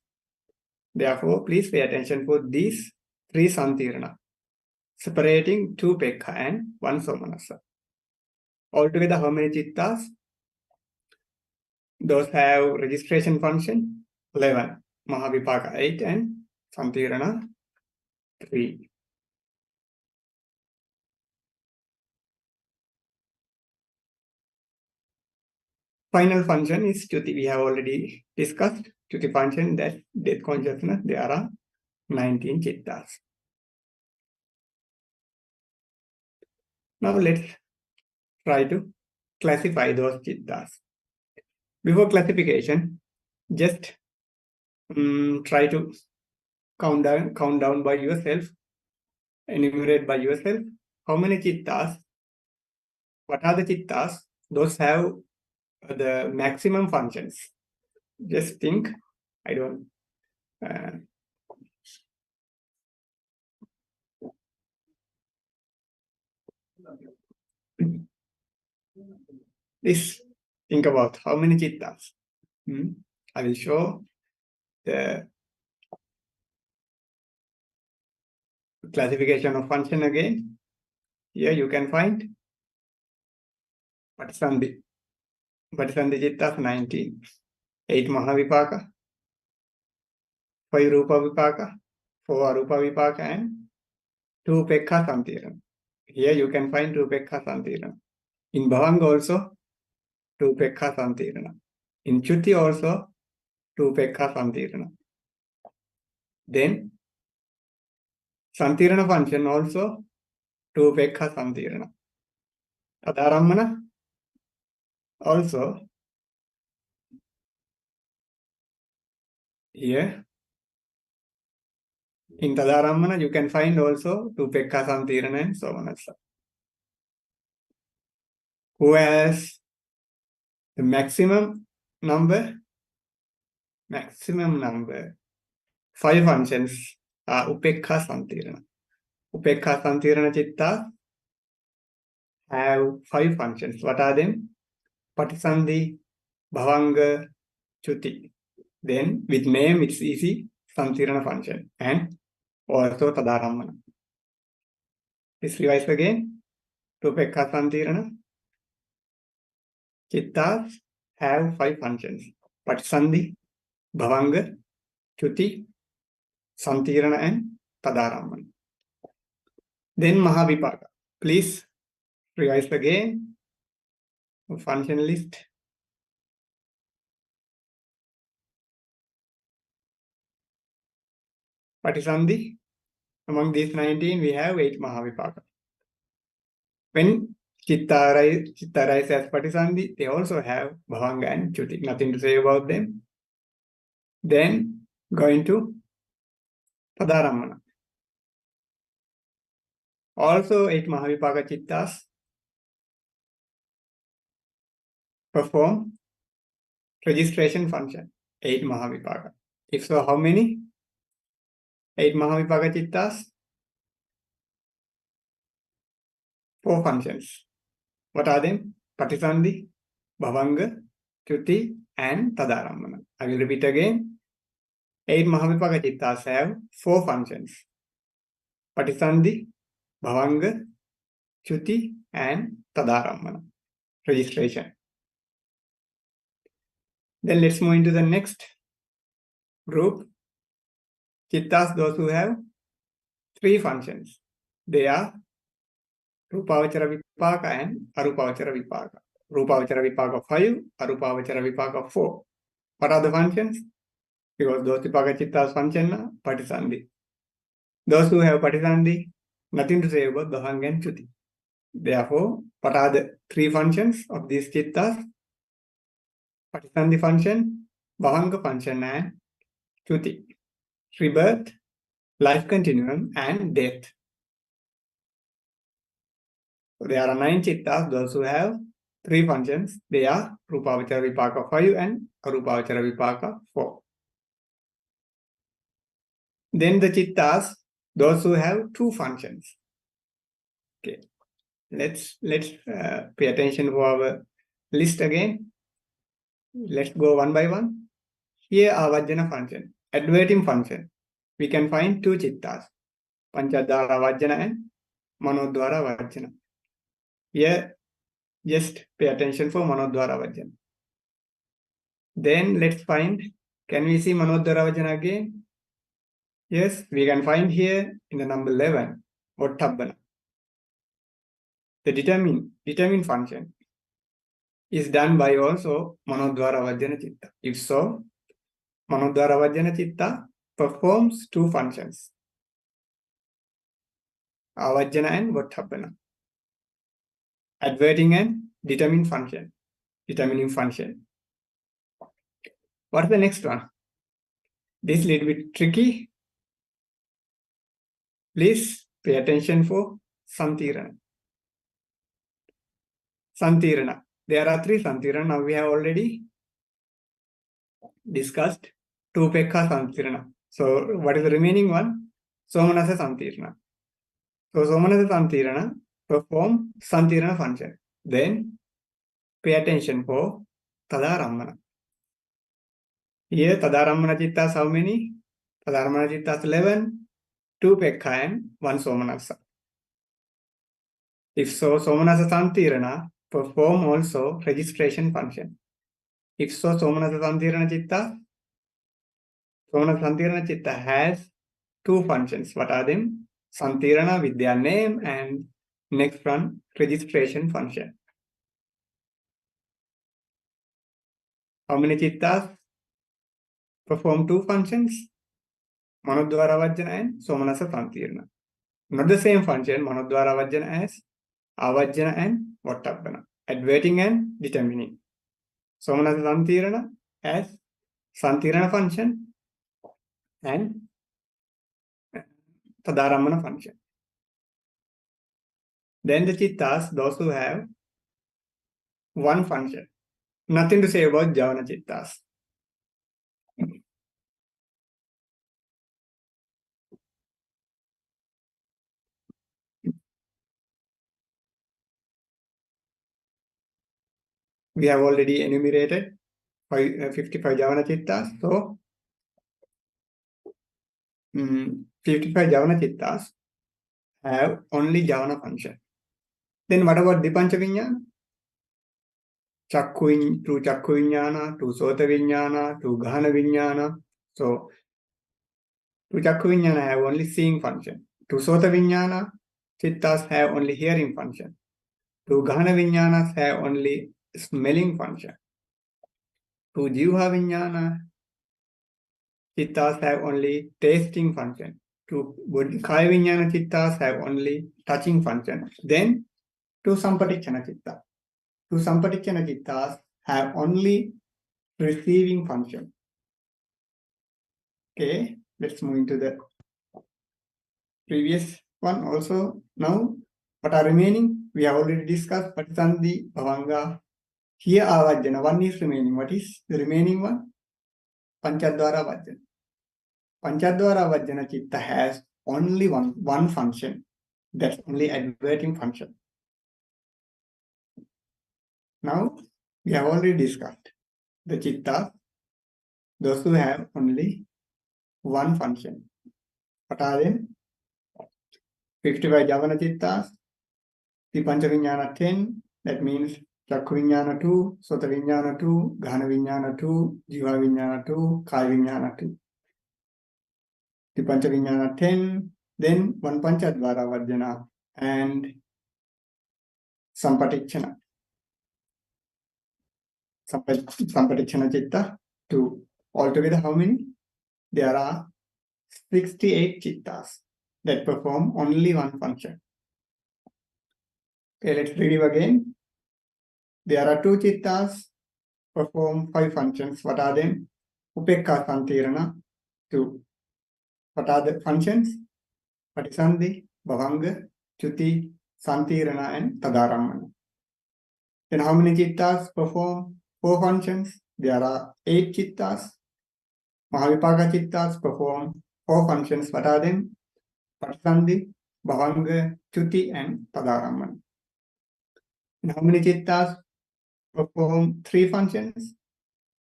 Therefore, please pay attention for these three Santirana, separating 2 Pekha and 1 Somanassa. Altogether, how many Chittas? Those have registration function 11, Mahavipaka 8, and Santirana 3. Final function is Chuti. We have already discussed Chuti function, that death consciousness. There are 19 Chittas. Now let's try to classify those Chittas. Before classification, just try to count down by yourself, enumerate by yourself how many Chittas, what are the Chittas, those have the maximum functions. Just think, I don't please think about how many Chittas. I will show the classification of function again. Here you can find Patisandhi. Patisandhi Chittas 19. 8 Mahavipaka, 5 Rupa Vipaka, 4 Arupa Vipaka, and 2 Pekha Santirana. Here you can find 2 Pekha Santirana. In Bhavanga also 2 Pekha Santirana. In Chuti also 2 Pekha Santirana. Then Santirana function also 2 Pekha Santirana. Tadarammana also here. In Tadarammana you can find also 2 Pekha Santirana and Somanassa. Who has the maximum number? 5 functions are Upekha Santirana. Upekha Santirana Chitta have 5 functions. What are them? Patisandhi, Bhavanga, Chuti. Then with name it's easy, Santirana function, and also Tadarammana. Let's revise again. Upekha Santirana Chittas have 5 functions. Patisandhi, Bhavanga, Chuti, Santirana, and Tadarammana. Then Mahavipaka. Please revise again. Function list. Patisandhi. Among these 19, we have 8 Mahavipaka. When Chitta arise as Patisandhi, they also have Bhavanga and Chuti. Nothing to say about them. Then going to Tadarammana. Also 8 Mahavipaka Chittas perform registration function. 8 Mahavipaka. If so, how many? 8 Mahavipaka Chittas? 4 functions. What are them? Patisandhi, Bhavanga, Chuti, and Tadarammana. I will repeat again. 8 Mahavipaka Chittas have 4 functions. Patisandhi, Bhavanga, Chuti, and Tadarammana. Registration. Then let's move into the next group. Chittas, those who have 3 functions. They are Rupavachara Vipaka and Arupavachara Vipaka. Rupavachara Vipaka 5, Arupavachara Vipaka 4. What are the functions? Because those Vipaka Chittas function are Patisandhi. Those who have Patisandhi, nothing to say about Bhavanga and Chuti. Therefore, what are the 3 functions of these Chittas? Patisandhi function, Bhavanga function, and Chuti. Rebirth, life continuum, and death. So there are 9 Chittas, those who have 3 functions. They are Rupavachara Vipaka 5 and Arupavachara Vipaka 4. Then the Chittas, those who have 2 functions. Okay, let's pay attention to our list again. Let's go one by one. Here are Vajjana function. adverting function, we can find two chittas, Panchadhara Vajjana and Manodhara Vajjana. Here, just pay attention for Manodhara Vajjana. Then let's find, can we see Manodhara Vajjana again? Yes, we can find here in the number 11, Ottabbana. The determine function is done by also Manodhara Vajjana Chitta. If so, Manodhara Vajjana Chitta performs two functions, Avajjana and Ottabbana. Adverting and determining function. What's the next one? This is a little bit tricky. Please pay attention for Santirana. Santirana. There are three Santirana. Now we have already discussed two Pekka Santirana. So what is the remaining one? Somanasa Santirana. So Somanasa Santirana perform Santirana function. Then pay attention for Tadarammana. Here Tadarammana Chittas how many? Tadarammana Chittas 11, 2 Pekka and 1 Somanasa. If so, Somanasa Santirana perform also registration function. If so, Somanasa Santirana Chitta has two functions. What are them? Santirana with their name and next one, registration function. How many Chittas perform two functions? Manodhara Vajjana and Somanasa Santirana. Not the same function, Manodhara Vajjana as Avajjana and Ottabbana. Adverting and determining. Somanasa Santirana as Santirana function and Tadarammana function. Then the Chittas, those who have one function. Nothing to say about Javana Chittas. We have already enumerated 55 Javana Chittas. So, 55 Javana Chittas have only Javana function. Then what about Dipancha Viññāna? Through Chakku Viññāna, to Sota Viññāna, to Gahana Viññāna. So, to Chakku Viññāna have only seeing function. To Sota Viññāna, Chittas have only hearing function. To Gahana Viññānas have only smelling function. To Jivha Viññāna, Chittas have only tasting function. To Kaya Viññāna Chittas have only touching function. Then to Sampatikkana Chitta. To Sampatikkana Chittas have only receiving function. Okay, let's move into the previous one also. Now, what are remaining? We have already discussed Patisandhi, Bhavanga. Here Avajjana, one is remaining. What is the remaining one? Panchadhara Vajjana. Panchadhara Vajjana Chitta has only one function. That's only adverting function. Now, we have already discussed the Chitta, those who have only one function. What are they? 55 Javana Chittas, the Pancha Viññāna 10, that means Chakku Viññāna 2, Sota Viññāna 2, Gahana Viññāna 2, Jiva Viññāna 2, Kaya Viññāna 2. The Pancha Viññāna 10, then one Panchadhara Vajjana and Sampatikkana. Sampatikkana Chitta 2. Altogether, how many? There are 68 Chittas that perform only one function. Okay, let's review again. There are two Chittas perform 5 functions. What are them? Upekka Santirana 2. What are the functions? Patisandhi, Bhavanga, Chuti, Santirana and Tadarammana. Then how many Chittas perform 4 functions? There are 8 Chittas. Mahavipaka Chittas perform 4 functions. What are them? Patisandhi, Bhavanga, Chuti and Tadarammana. And how many Chittas perform 3 functions?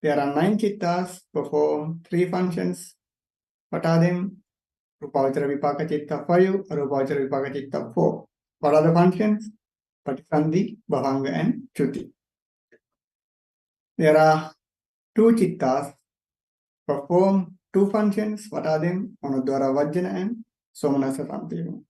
There are 9 Chittas perform 3 functions. What are them? Rupavachara Vipaka Chitta 5, Arupavachara Vipaka Chitta 4. What are the functions? Patisandhi, Bhavanga and Chuti. There are two chittas perform two functions. What are them? Manodwara Vajjana and Somanasa Santirana.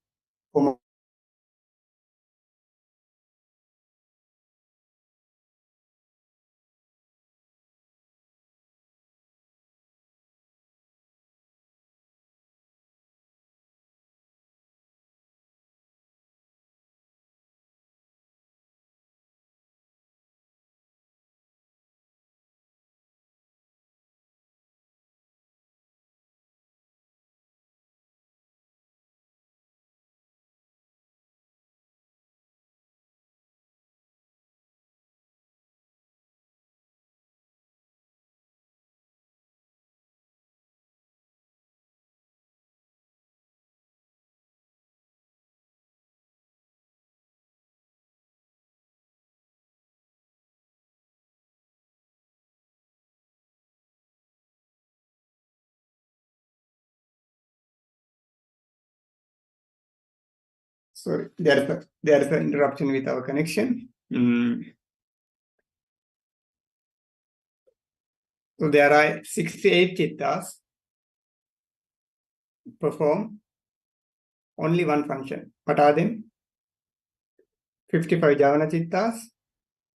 Sorry, there is an interruption with our connection. So there are 68 chittas perform only one function. What are them? 55 Javana chittas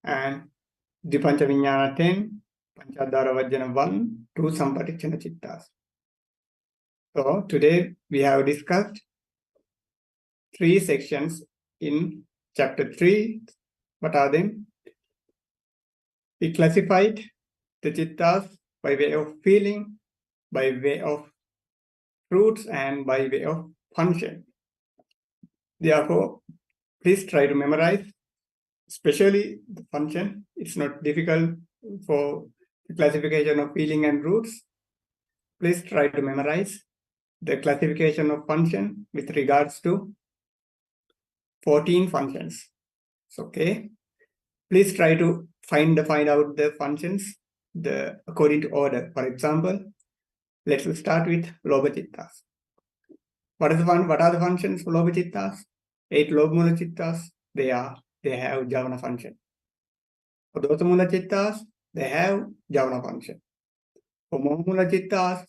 and Dipancha Vijnana 10, Panchadhara Vajjana 1, 2 Sampatichana chittas. So today we have discussed 3 sections in chapter 3. What are them? We classified the chittas by way of feeling, by way of fruits, and by way of function. Therefore, please try to memorize, especially the function. It's not difficult for the classification of feeling and roots. Please try to memorize the classification of function with regards to 14 functions. It's okay. Please try to find out the functions according to order. For example, let's start with Lobha Chittas. What are the functions for Lobha Chittas? 8 Lobha Mula Chittas, they have Javana function. For Dosa Mula Chittas, they have Javana function. For Moha Mula Chittas,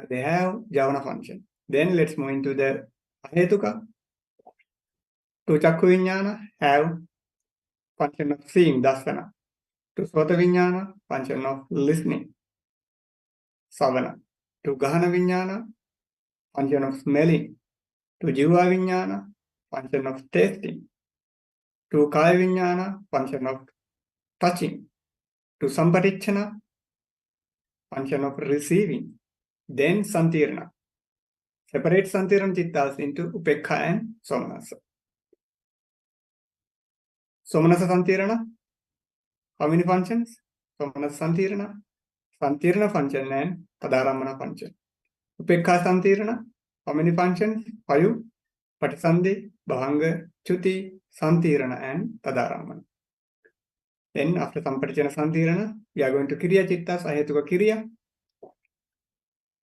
they have Javana function. Then let's move into the Ahetuka. To Chakku Vijnana have function of seeing, Dasana. To Sota Vijnana, function of listening, Savana. To Gahana Vijnana, function of smelling. To Jiva Vijnana, function of tasting. To Kaya Vijnana, function of touching. To Sampatichana, function of receiving. Then Santirana. Separate Santirana chittas into Upekha and Somanasa. Somanasa Santirana, how many functions? Somanasa Santirana, Santirana function and Tadaramana function. Upekha Santirana, how many functions? 5. Patisandhi, Bhavanga, Chuti, Santirana and Tadaramana. Then after Sampatichana Santirana, we are going to Kiriya Chittas, Ahetuka Kiriya.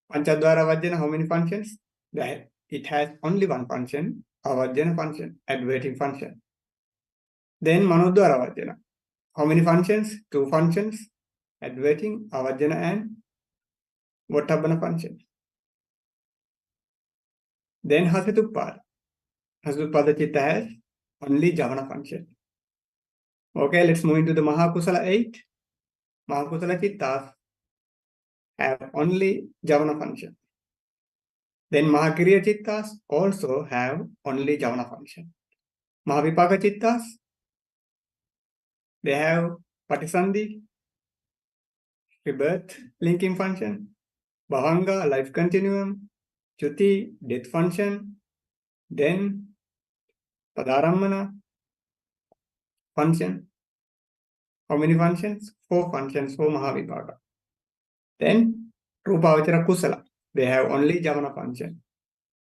Panchadhara Vajjana, how many functions? It has only one function, Avajjana function, adverting function. Then Manodhara Vajjana, how many functions? 2 functions, adverting, Avajjana and Vottabhana function. Then Hasatuppada. Hasatuppada Chitta has only Javana function. Okay, let's move into the Mahakusala 8. Mahakusala Chittas have only Javana function. Then Mahakiriya Chittas also have only Javana function. Mahavipaka Chittas, they have Patisandhi, rebirth linking function, Bhavanga, life continuum, Chuti, death function, then Tadaramana function. How many functions? 4 functions for Mahavipaka. Then Rupavachara Kusala, they have only Javana function.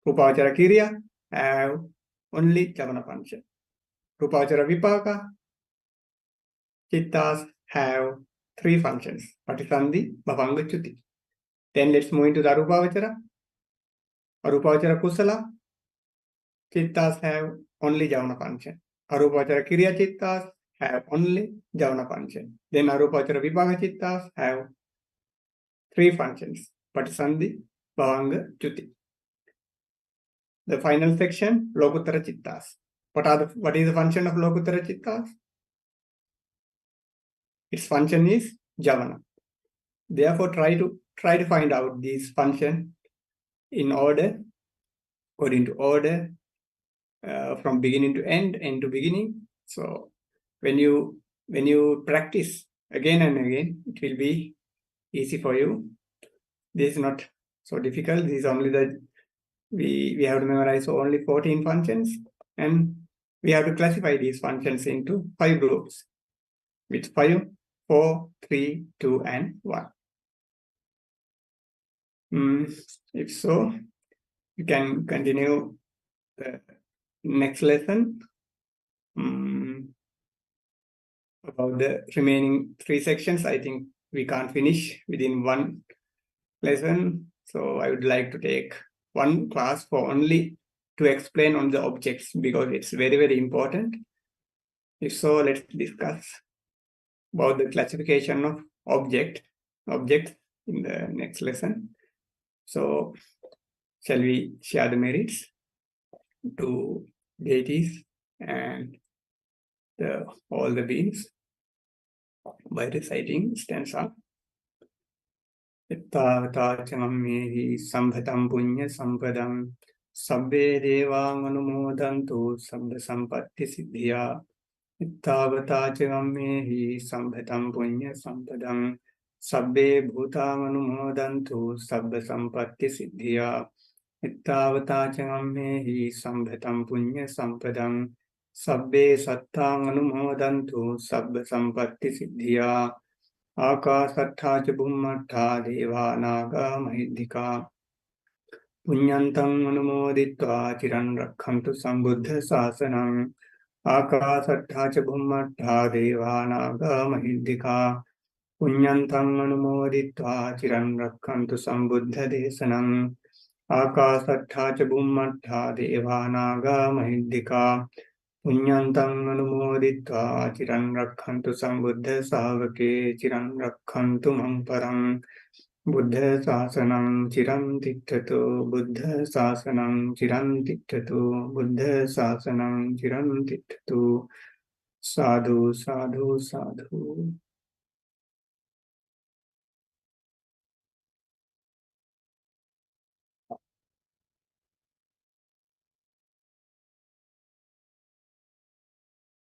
Rupavachara Kiriya have only Javana function. Rupavachara Vipaka Chittas have 3 functions, Patisandhi, Bhavanga, Chuti. Then let's move into the Arupavachara. Arupavachara Kusala Chittas have only Javana function. Arupavachara Kriya Chittas have only Javana function. Then Arupavachara Vibhaga Chittas have 3 functions: Patisandhi, Bhavanga, Chuti. The final section, Lokuttara Chittas. What is the function of Lokuttara Chittas? Its function is Javana. Therefore, try to find out these functions in order, according to order, from beginning to end to beginning. So when you practice again and again, it will be easy for you. This is not so difficult. This is only that we have to memorize only 14 functions, and we have to classify these functions into 5 groups with 5, 4, 3, 2, and 1. If so, you can continue the next lesson about the remaining 3 sections. I think we can't finish within 1 lesson, so I would like to take 1 class for only to explain on the objects, because it's very, very important. If so, let's discuss about the classification of objects in the next lesson. So, shall we share the merits to deities and all the beings by reciting stanza. Ittavata camammehi sambhatam punya sampadam sabbe devang anumodantu sabba sampatti siddhya. Ittavata camammehi sambhatam punya sampadam sabbe bhutang anumodantu sabba sampatti siddhya. Ittavata camammehi sambhatam punya sampadam sabbe sattang anumodantu sabba sampatti siddhya. Ākāsattha ca bhummattha devānāga mahiddhika puññantam anumoditvā ciran rakkhantu sambuddha sāsanam. Ākāsattha ca bhummattha devānāga mahiddhika puññantam anumoditvā ciran rakkhantu sambuddha desanam. Ākāsattha ca bhummattha devānāga mahiddhika puññantam anumoditvā ciran rakkhantu sambuddha sāvake ciran rakkhantu maṁ paraṁ. Buddha sāsanam ciran tiṭṭhatu, Buddha sāsanam ciran tiṭṭhatu, Buddha sāsanam ciran tiṭṭhatu. Sadhu, sadhu, sadhu.